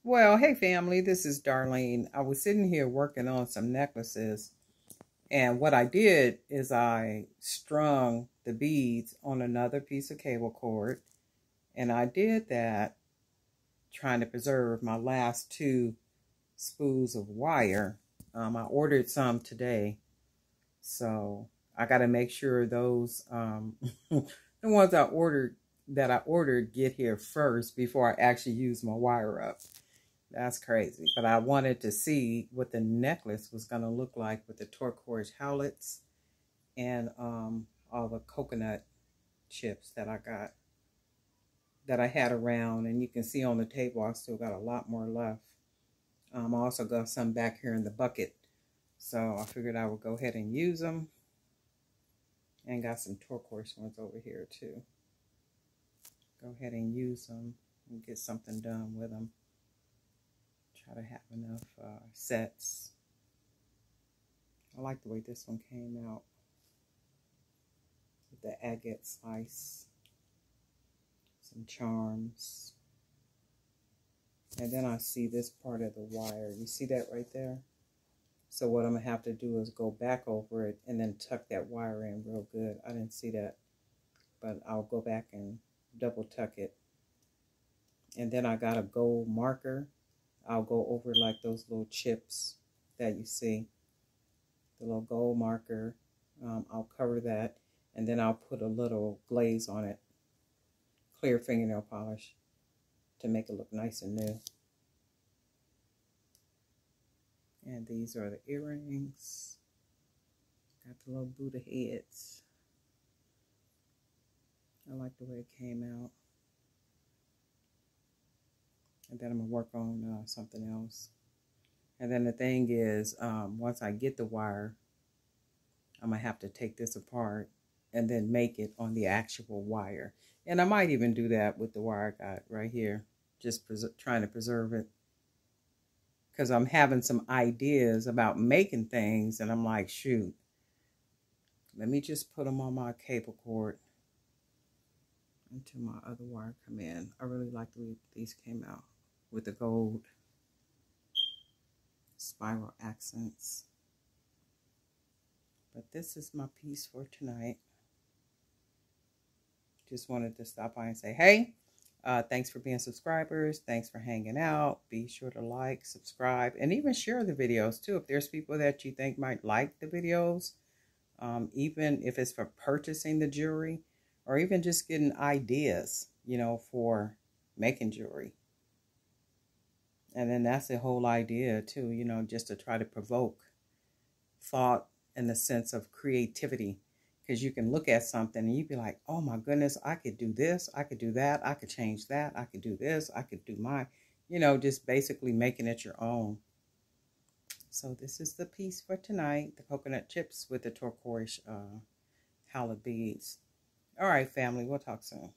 Well, hey family, this is Darlene. I was sitting here working on some necklaces, and what I did is I strung the beads on another piece of cable cord, and I did that trying to preserve my last two spools of wire. I ordered some today, so I got to make sure those the ones I ordered get here first before I actually use my wire up. That's crazy. But I wanted to see what the necklace was going to look like with the turquoise howlets and all the coconut chips that I got, that I had around. And you can see on the table, I still got a lot more left. I also got some back here in the bucket. So I figured I would go ahead and use them. And got some turquoise ones over here too. Go ahead and use them and get something done with them. Try to have enough sets. I like the way this one came out with the agate slice, some charms, and then I see this part of the wire. You see that right there? So what I'm gonna have to do is go back over it and then tuck that wire in real good. I didn't see that, but I'll go back and double tuck it. And then I got a gold marker. I'll go over like those little chips that you see, the little gold marker. I'll cover that, and then I'll put a little glaze on it, clear fingernail polish, to make it look nice and new. And these are the earrings. Got the little Buddha heads. I like the way it came out. And then I'm going to work on something else. And then the thing is, once I get the wire, I'm going to have to take this apart and then make it on the actual wire. And I might even do that with the wire I got right here. Just trying to preserve it. Because I'm having some ideas about making things. And I'm like, shoot, let me just put them on my cable cord until my other wire come in. I really like the way these came out with the gold spiral accents. But this is my piece for tonight. Just wanted to stop by and say, hey, thanks for being subscribers. Thanks for hanging out. Be sure to like, subscribe, and even share the videos too. If there's people that you think might like the videos, even if it's for purchasing the jewelry or even just getting ideas, you know, for making jewelry. And then that's the whole idea too, you know, just to try to provoke thought in the sense of creativity. Because you can look at something and you'd be like, oh my goodness, I could do this, I could do that, I could change that, I could do this, I could do my, you know, just basically making it your own. So this is the piece for tonight, the coconut chips with the turquoise howlite beads. All right, family, we'll talk soon.